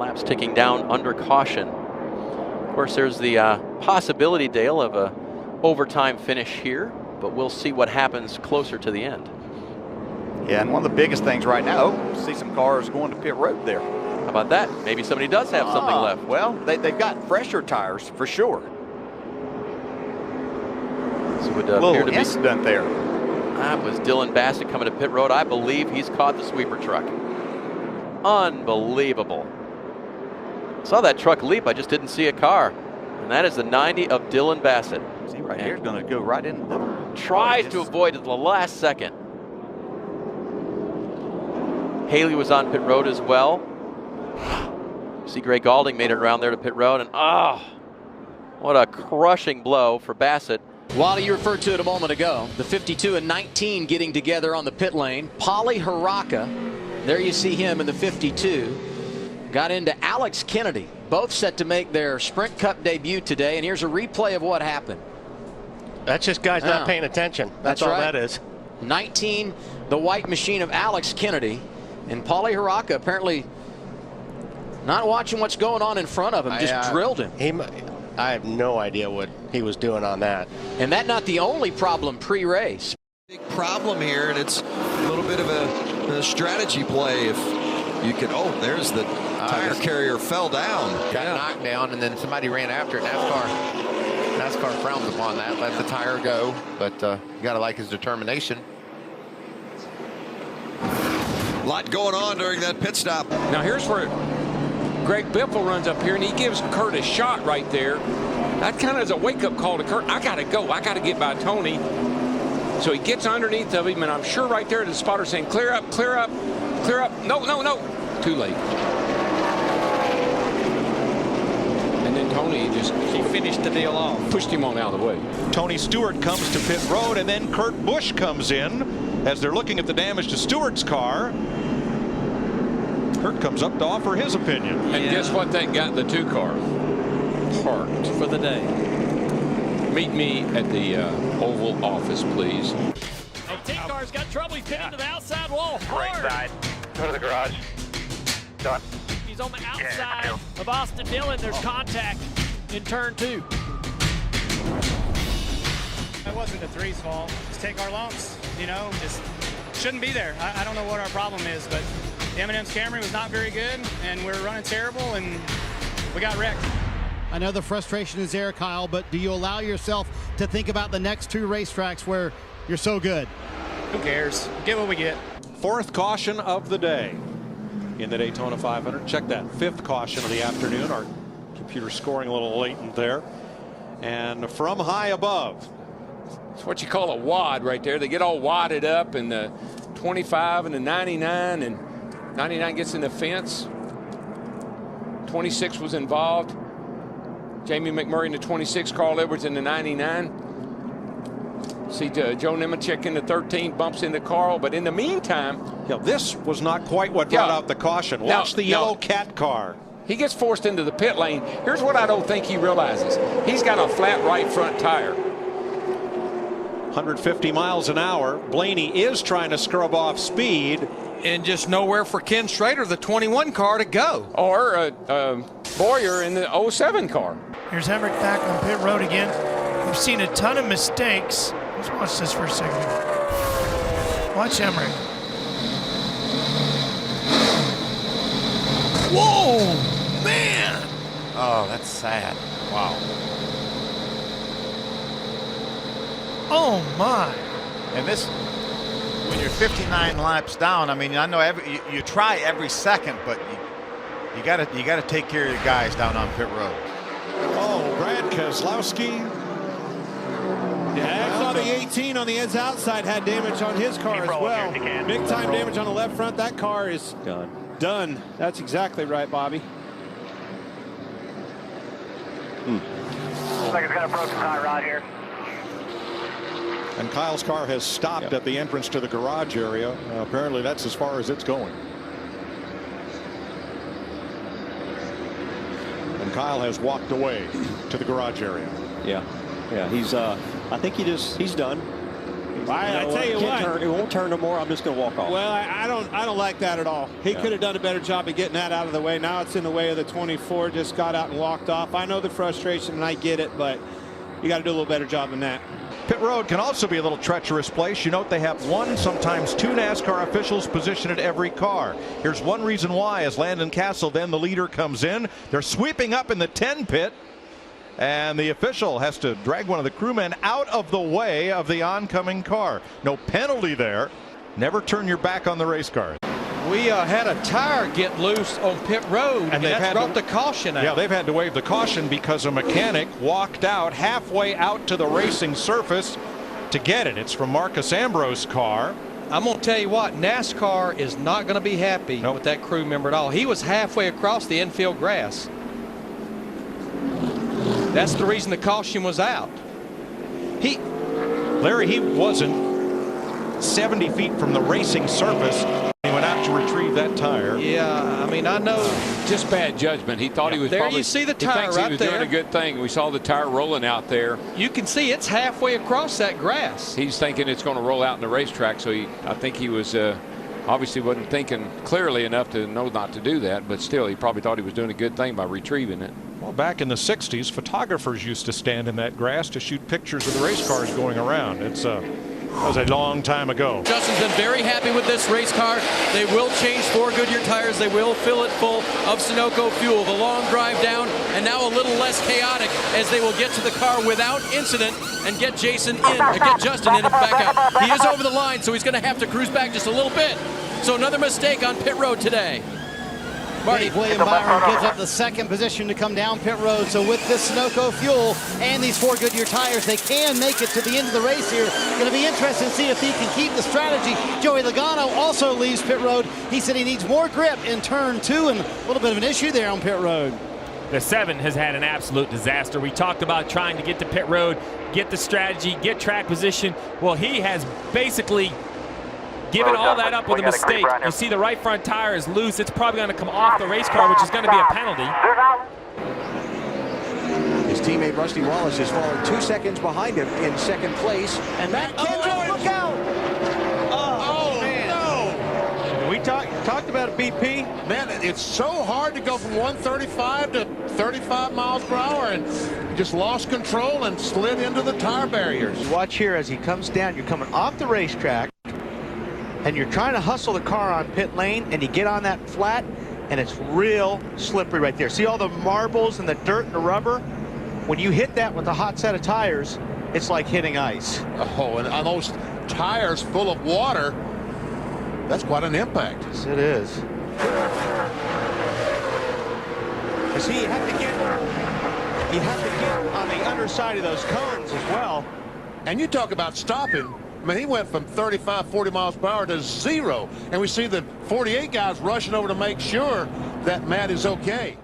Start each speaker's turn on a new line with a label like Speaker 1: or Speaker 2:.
Speaker 1: laps ticking down under caution. Of course, there's the possibility, Dale, of a overtime finish here, but we'll see what happens closer to the end.
Speaker 2: Yeah, and one of the biggest things right now, see some cars going to pit road there.
Speaker 1: How about that? Maybe somebody does have something left.
Speaker 2: Well, they've got fresher tires for sure.
Speaker 1: This would appear to be
Speaker 2: incident there.
Speaker 1: That was Dylan Bassett coming to pit road. I believe he's caught the sweeper truck. Unbelievable. Saw that truck leap. I just didn't see a car. And that is the 90 of Dylan Bassett.
Speaker 2: See right here, going to go right in.
Speaker 1: Tries to avoid it at the last second. Haley was on pit road as well. See, Greg Galding made it around there to pit road, and what a crushing blow for Bassett.
Speaker 3: Wally, you referred to it a moment ago. The 52 and 19 getting together on the pit lane. Paulie Haraka, there you see him in the 52. Got into Alex Kennedy. Both set to make their Sprint Cup debut today, and here's a replay of what happened.
Speaker 4: That's just guys not paying attention. That's all
Speaker 3: right.
Speaker 4: That is. 19,
Speaker 3: the white machine of Alex Kennedy. And Paulie Haraka apparently not watching what's going on in front of him, just drilled him.
Speaker 4: I have no idea what he was doing on that.
Speaker 3: And that's not the only problem pre-race.
Speaker 5: Big problem here, and it's a little bit of a strategy play. If you could, there's the tire carrier fell down.
Speaker 6: Got knocked down, and then somebody ran after it. NASCAR frowns upon that. Let the tire go, but you got to like his determination.
Speaker 5: A lot going on during that pit stop.
Speaker 7: Now here's where Greg Biffle runs up here, and he gives Kurt a shot right there. That kind of is a wake-up call to Kurt. I got to go. I got to get by Tony. So he gets underneath of him, and I'm sure right there the spotter saying, clear up, clear up, clear up. No, no, no. Too late. And then Tony he finished the deal off. Pushed him on out of the way.
Speaker 8: Tony Stewart comes to pit road, and then Kurt Busch comes in as they're looking at the damage to Stewart's car. Kurt comes up to offer his opinion.
Speaker 7: And guess what? They got the 2 car parked for the day. Meet me at the Oval office, please.
Speaker 9: And T-Car's got trouble. He's pitting to the outside wall. Hard.
Speaker 10: Side. Go to the garage. Done.
Speaker 9: He's on the outside of Austin Dillon. There's contact in turn 2.
Speaker 11: It wasn't the 3's fault. Just take our lumps, just shouldn't be there. I don't know what our problem is, but the M&M's Camry was not very good, and we're running terrible, and we got wrecked.
Speaker 12: I know the frustration is there, Kyle, but do you allow yourself to think about the next 2 racetracks where you're so good?
Speaker 11: Who cares? Get what we get.
Speaker 8: 4th caution of the day in the Daytona 500. Check that, 5th caution of the afternoon. Our computer scoring a little latent there. And from high above.
Speaker 7: It's what you call a wad right there. They get all wadded up, and the 25 and the 99, and 99 gets in the fence. 26 was involved. Jamie McMurray in the 26, Carl Edwards in the 99. See Joe Nemechek in the 13, bumps into Carl, but in the meantime,
Speaker 8: this was not quite what brought out the caution. Watch the yellow cat car.
Speaker 7: He gets forced into the pit lane. Here's what I don't think he realizes. He's got a flat right front tire.
Speaker 8: 150 miles an hour. Blaney is trying to scrub off speed.
Speaker 13: And just nowhere for Ken Schrader, the 21 car, to go.
Speaker 7: Or Boyer in the 07 car.
Speaker 14: Here's Emmerich back on pit road again. We've seen a ton of mistakes. Let's watch this for a second. Watch Emmerich. Whoa, man!
Speaker 6: Oh, that's sad. Wow.
Speaker 14: Oh my!
Speaker 2: And this, when you're 59 laps down, I mean, I know you try every second, but you gotta take care of your guys down on pit road.
Speaker 8: Oh, Brad Keselowski.
Speaker 15: Yeah, the 18 on the outside had damage on his car as well. Big time damage on the left front. That car is done. That's exactly right, Bobby.
Speaker 10: Looks like it's got a broken tie rod here.
Speaker 8: And Kyle's car has stopped at the entrance to the garage area. Apparently that's as far as it's going. And Kyle has walked away to the garage area.
Speaker 16: Yeah, he's I think he's done.
Speaker 15: I tell you what,
Speaker 8: it won't turn no more. I'm just going to walk off.
Speaker 15: Well, I don't like that at all. He could have done a better job of getting that out of the way. Now it's in the way of the 24. Just got out and walked off. I know the frustration and I get it, but you got to do a little better job than that.
Speaker 16: Pit road can also be a little treacherous place. You note they have one, sometimes two NASCAR officials positioned at every car. Here's one reason why. As Landon Castle, then the leader, comes in, they're sweeping up in the 10 pit, and the official has to drag one of the crewmen out of the way of the oncoming car. No penalty there. Never turn your back on the race car.
Speaker 13: We had a tire get loose on pit road, and
Speaker 8: they've
Speaker 13: that brought the caution out.
Speaker 8: Yeah, they've had to waive the caution because a mechanic walked out halfway out to the racing surface to get it. It's from Marcus Ambrose's car.
Speaker 13: I'm going to tell you what, NASCAR is not going to be happy with that crew member at all. He was halfway across the infield grass. That's the reason the caution was out.
Speaker 16: Larry, he wasn't 70 feet from the racing surface. He went out to retrieve that tire.
Speaker 13: Yeah, I mean, I know.
Speaker 7: Just bad judgment. He thought he was
Speaker 13: there
Speaker 7: probably.
Speaker 13: You see the tire
Speaker 7: he thinks
Speaker 13: right
Speaker 7: he was
Speaker 13: there.
Speaker 7: doing a good thing. We saw the tire rolling out there.
Speaker 13: You can see it's halfway across that grass.
Speaker 7: He's thinking it's going to roll out in the racetrack, so I think he was obviously wasn't thinking clearly enough to know not to do that, but still he probably thought he was doing a good thing by retrieving it.
Speaker 16: Well, back in the 60s, photographers used to stand in that grass to shoot pictures of the race cars going around. That was a long time ago.
Speaker 17: Justin's been very happy with this race car. They will change 4 Goodyear tires. They will fill it full of Sunoco fuel. The long drive down, and now a little less chaotic as they will get to the car without incident and get Justin in and back out. He is over the line, so he's going to have to cruise back just a little bit. So another mistake on pit road today.
Speaker 12: Marty William Byron gives up the second position to come down pit road. So with this Sunoco fuel and these 4 Goodyear tires, they can make it to the end of the race here. Going to be interesting to see if he can keep the strategy. Joey Logano also leaves pit road. He said he needs more grip in turn 2, and a little bit of an issue there on pit road.
Speaker 9: The 7 has had an absolute disaster. We talked about trying to get to pit road, get the strategy, get track position. Well, he has basically given all that up with a mistake. You see the right front tire is loose. It's probably going to come off the race car, which is going to be a penalty.
Speaker 3: His teammate Rusty Wallace is falling 2 seconds behind him in second place. And Matt Kenseth, look out!
Speaker 18: Oh, man. No! We talked about a BP. Man, it's so hard to go from 135 to 35 miles per hour, and he just lost control and slid into the tire barriers.
Speaker 19: Watch here as he comes down. You're coming off the racetrack, and you're trying to hustle the car on pit lane, and you get on that flat, and it's real slippery right there. See all the marbles and the dirt and the rubber? When you hit that with a hot set of tires, it's like hitting ice.
Speaker 18: Oh, and on those tires full of water, that's quite an impact.
Speaker 19: Yes, it is. See, you have to get on the underside of those cones as well.
Speaker 18: And you talk about stopping. I mean, he went from 35, 40 miles per hour to 0. And we see the 48 guys rushing over to make sure that Matt is okay.